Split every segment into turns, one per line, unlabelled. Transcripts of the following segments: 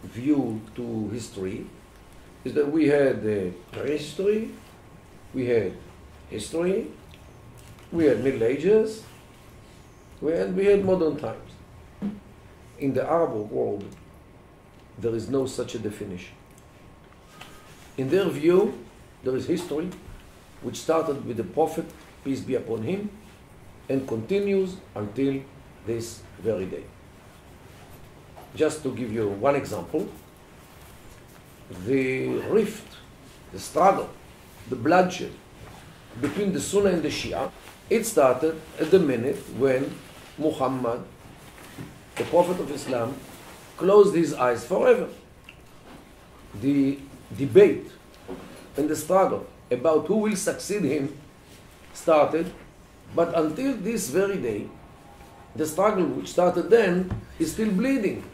view to history is that we had prehistory, we had history, we had Middle Ages, we had modern times. In the Arab world, there is no such a definition. In their view, there is history, which started with the Prophet, peace be upon him, and continues until this very day. Just to give you one example, the rift, the struggle, the bloodshed between the Sunnah and the Shia, it started at the minute when Muhammad, the Prophet of Islam, closed his eyes forever. The debate and the struggle about who will succeed him started, but until this very day, the struggle which started then is still bleeding.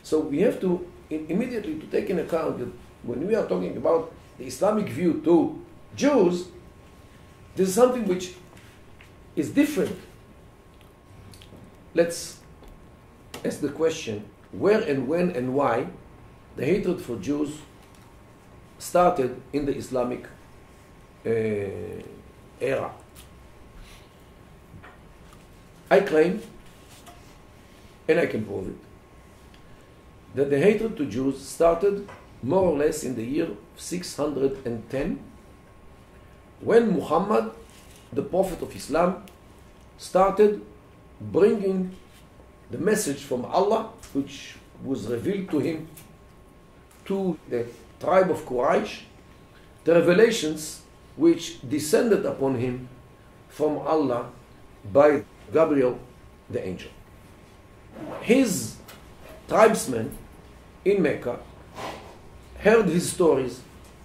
So we have to immediately to take in account that when we are talking about the Islamic view to Jews, this is something which is different. Let's ask the question, where and when and why the hatred for Jews started in the Islamic era. I claim, and I can prove it, that the hatred to Jews started more or less in the year 610, when Muhammad, the Prophet of Islam, started bringing the message from Allah, which was revealed to him, to the tribe of Quraysh, the revelations which descended upon him from Allah by Gabriel the angel. His tribesmen in Mecca heard his stories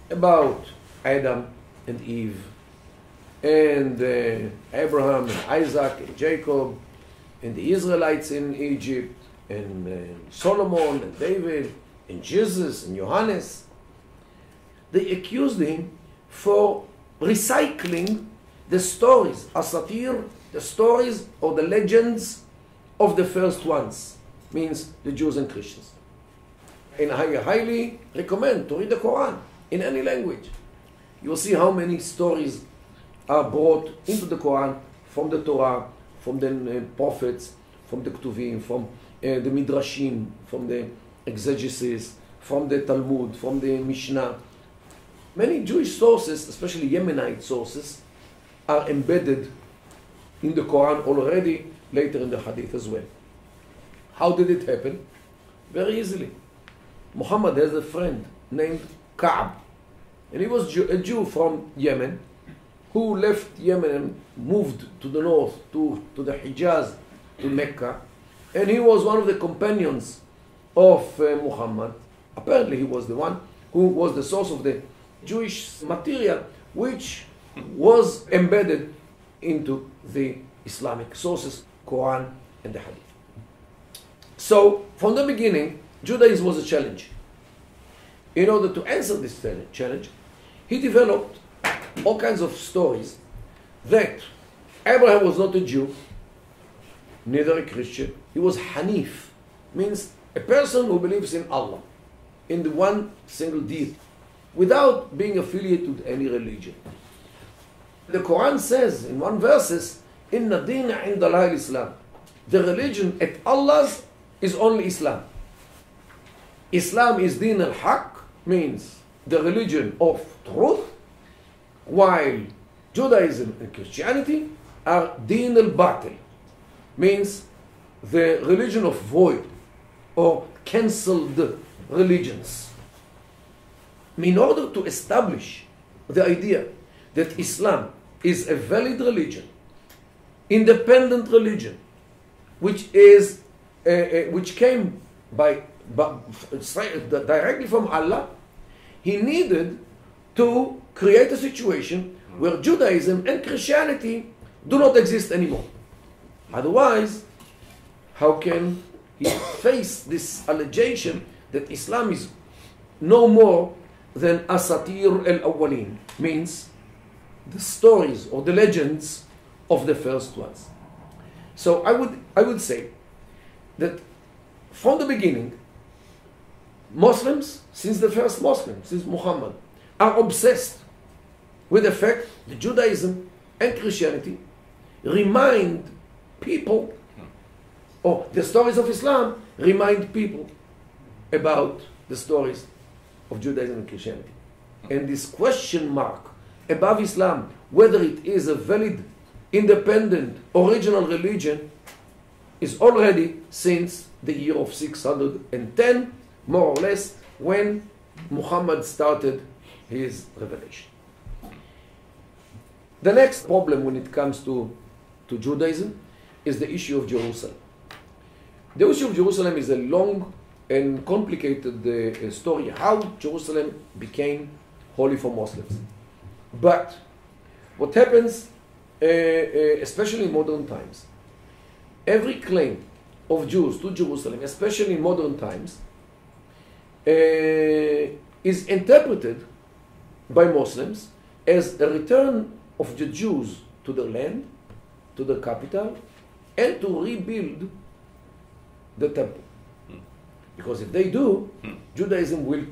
about Adam and Eve and Abraham and Isaac and Jacob and the Israelites in Egypt and Solomon and David and Jesus and Johannes. They accused him for recycling the stories, asatir, the stories or the legends of the first ones, means the Jews and Christians. And I highly recommend to read the Quran in any language. You will see how many stories are brought into the Quran from the Torah, from the prophets, from the Ketuvim, from the Midrashim, from the exegesis, from the Talmud, from the Mishnah. Many Jewish sources, especially Yemenite sources, are embedded in the Quran already, later in the Hadith as well. How did it happen? Very easily. Muhammad has a friend named Ka'b, and he was a Jew from Yemen, who left Yemen and moved to the north, to the Hijaz, to Mecca, and he was one of the companions of Muhammad. Apparently he was the one who was the source of the Jewish material which was embedded into the Islamic sources, Quran and the Hadith. So from the beginning, Judaism was a challenge. In order to answer this challenge, he developed all kinds of stories that Abraham was not a Jew, neither a Christian. He was Hanif, means a person who believes in Allah, in the one single deity, without being affiliated with any religion. The Quran says in one verse, Inna dina inda Allahi Islam. The religion at Allah's is only Islam. Islam is din al-haq, means the religion of truth, while Judaism and Christianity are din al-batil, means the religion of void or cancelled religions. In order to establish the idea that Islam is a valid religion, independent religion, which came directly from Allah, he needed to create a situation where Judaism and Christianity do not exist anymore. Otherwise, how can he face this allegation that Islam is no more than asatir al-awwalin, means the stories or the legends of the first ones. So I would say that from the beginning, Muslims, since the first Muslim, since Muhammad, are obsessed with the fact that Judaism and Christianity remind people, or the stories of Islam remind people about the stories of Judaism and Christianity. And this question mark above Islam, whether it is a valid, independent, original religion, is already since the year of 610, more or less, when Muhammad started his revelation. The next problem when it comes to Judaism is the issue of Jerusalem. The issue of Jerusalem is a long and complicated story, how Jerusalem became holy for Muslims. But what happens, especially in modern times, every claim of Jews to Jerusalem, especially in modern times, is interpreted by Muslims as a return of the Jews to the land, to the capital, and to rebuild the temple. Because if they do, Judaism will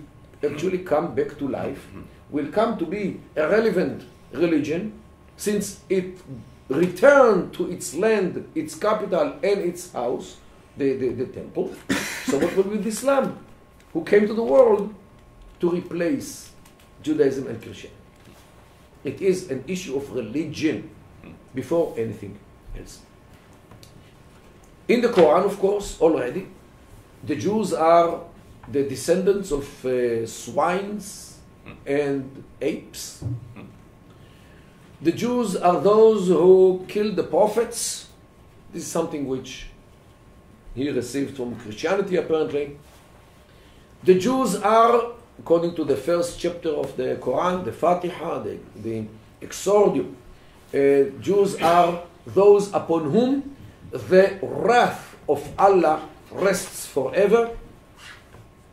actually come back to life, will come to be a relevant religion, since it returned to its land, its capital, and its house, the temple. So what will be with Islam, who came to the world to replace Judaism and Christianity? It is an issue of religion before anything else. In the Quran, of course, already, the Jews are the descendants of swines and apes. The Jews are those who killed the prophets. This is something which he received from Christianity, apparently. The Jews are, according to the first chapter of the Quran, the Fatiha, the Exordium, Jews are those upon whom the wrath of Allah rests forever.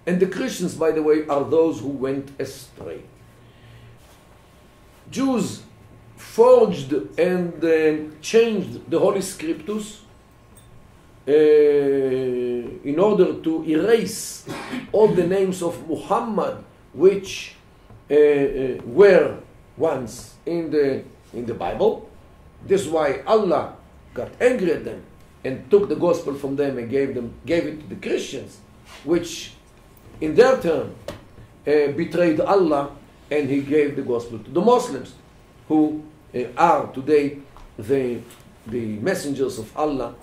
And the Christians, by the way, are those who went astray. Jews forged and changed the Holy Scriptures in order to erase all the names of Muhammad which were once in the Bible. This is why Allah got angry at them and took the gospel from them and gave it to the Christians, which in their turn betrayed Allah, and he gave the gospel to the Muslims, who are today the messengers of Allah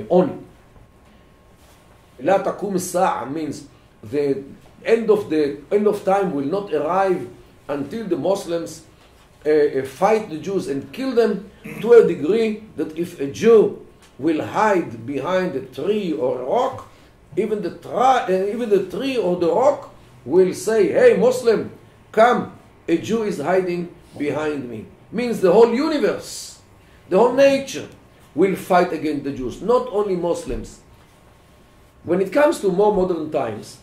only. La taqum as-sa'a means the end of time will not arrive until the Muslims fight the Jews and kill them, to a degree that if a Jew will hide behind a tree or a rock, even the tree or the rock will say, "Hey Muslim, come, a Jew is hiding behind me." Means the whole universe, the whole nature will fight against the Jews, not only Muslims. When it comes to more modern times,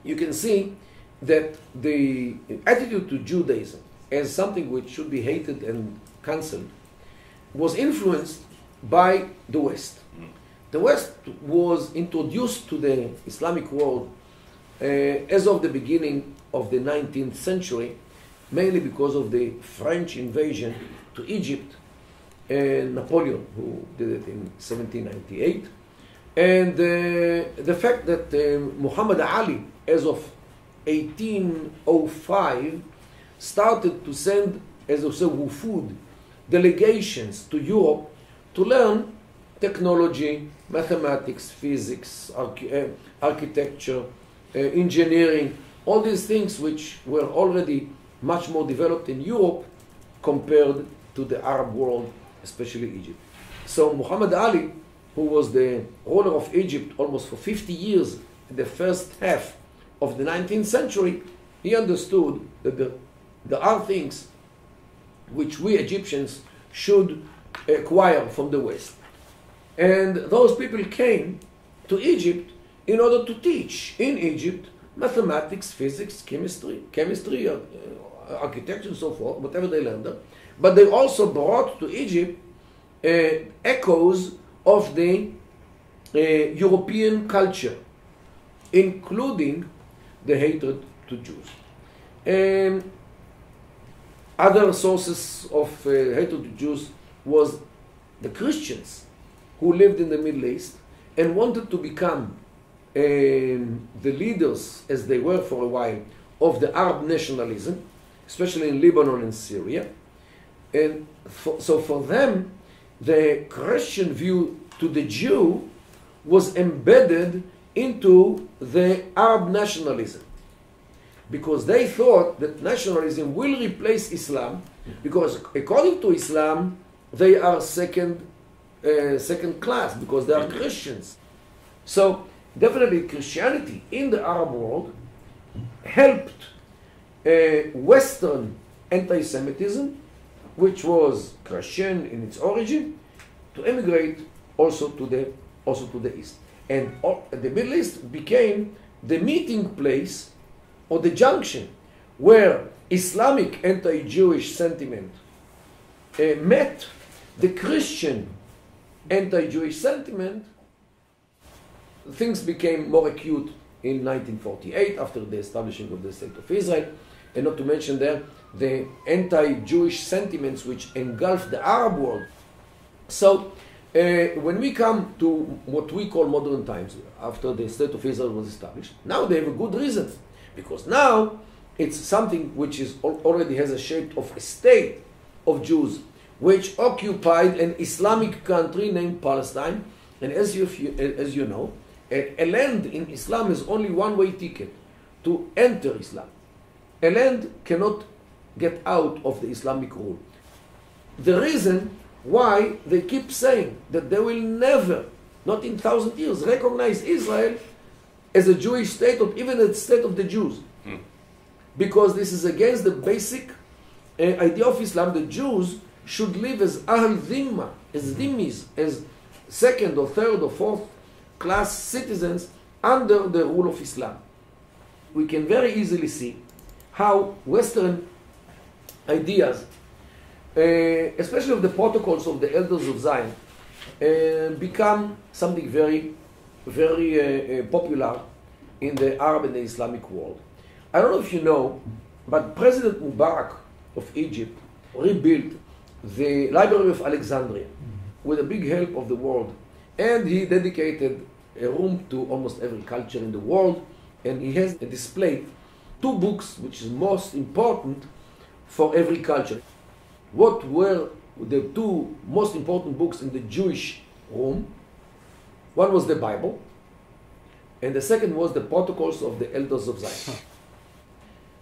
you can see that the attitude to Judaism as something which should be hated and cancelled was influenced by the West. The West was introduced to the Islamic world as of the beginning of the 19th century, mainly because of the French invasion to Egypt and Napoleon, who did it in 1798, and the fact that Muhammad Ali, as of 1805, started to send, as I say, wufud, delegations to Europe to learn technology, mathematics, physics, architecture, engineering, all these things which were already much more developed in Europe compared to the Arab world, especially Egypt. So Muhammad Ali, who was the ruler of Egypt almost for 50 years in the first half of the 19th century, he understood that there are things which we Egyptians should acquire from the West. And those people came to Egypt in order to teach in Egypt mathematics, physics, chemistry, architecture, and so forth, whatever they learned. But they also brought to Egypt echoes of the European culture. including the hatred to Jews. Other sources of hatred to Jews was the Christians who lived in the Middle East and wanted to become the leaders, as they were for a while, of the Arab nationalism, especially in Lebanon and Syria. And so for them, the Christian view to the Jew was embedded into the Arab nationalism, because they thought that nationalism will replace Islam, because according to Islam, they are second class, because they are Christians. So definitely Christianity in the Arab world helped Western anti-Semitism, which was Christian in its origin, to emigrate also to the East. And the Middle East became the meeting place or the junction where Islamic anti-Jewish sentiment met the Christian anti-Jewish sentiment. Things became more acute in 1948 after the establishing of the State of Israel, and not to mention there the anti-Jewish sentiments which engulfed the Arab world. So when we come to what we call modern times, after the State of Israel was established, now they have a good reason, because now it's something which is already has a shape of a state of Jews, which occupied an Islamic country named Palestine. And as you know, a land in Islam is only one-way ticket to enter Islam. A land cannot get out of the Islamic rule. The reason why they keep saying that they will never, not in 1,000 years, recognize Israel as a Jewish state or even a state of the Jews. Because this is against the basic idea of Islam. The Jews should live as Ahl Dhimma, as Dhimmis, as second or third or fourth class citizens under the rule of Islam. We can very easily see how Western ideas, especially of the protocols of the elders of Zion, become something very, very popular in the Arab and the Islamic world. I don't know if you know, but President Mubarak of Egypt rebuilt the Library of Alexandria with a big help of the world, and he dedicated a room to almost every culture in the world, and he has displayed 2 books which is most important for every culture. What were the 2 most important books in the Jewish room? One was the Bible, and the second was the Protocols of the Elders of Zion.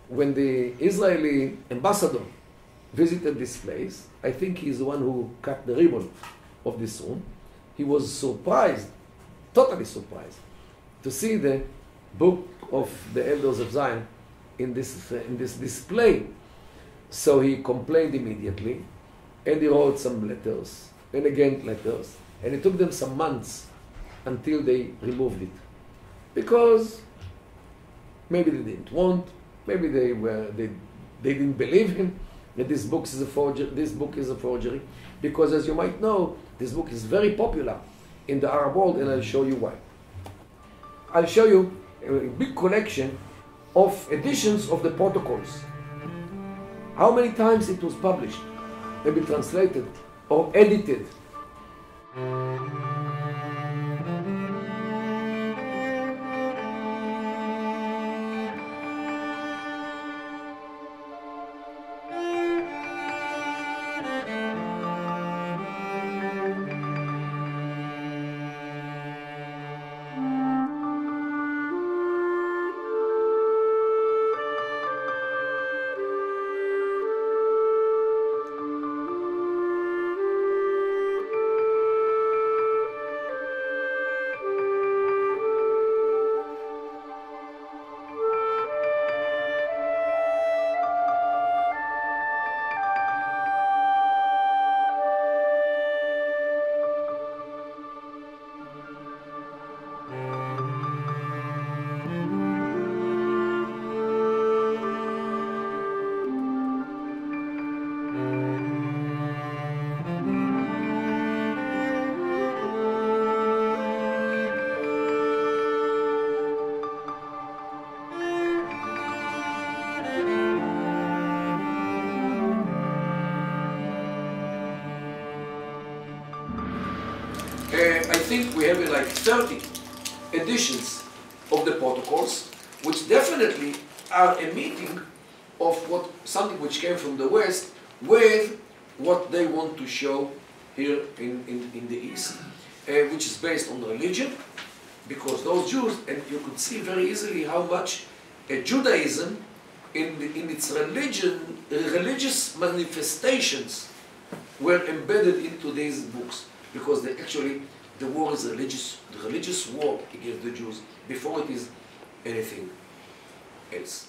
When the Israeli ambassador visited this place, I think he's the one who cut the ribbon of this room. He was surprised, totally surprised, to see the book of the Elders of Zion in this display. So he complained immediately, and he wrote some letters, and again letters, and it took them some months until they removed it. Because maybe they didn't want, maybe they didn't believe him that this book is a forgery. Because as you might know, this book is very popular in the Arab world, and I'll show you why. I'll show you a big collection of editions of the protocols. How many times it was published, maybe translated or edited. think we have like 30 editions of the protocols, which definitely are a meeting of something which came from the West with what they want to show here in the East, which is based on religion, because those Jews, and you could see very easily how much Judaism in its religious manifestations were embedded into these books, because the war is religious, the religious war against the Jews before it is anything else.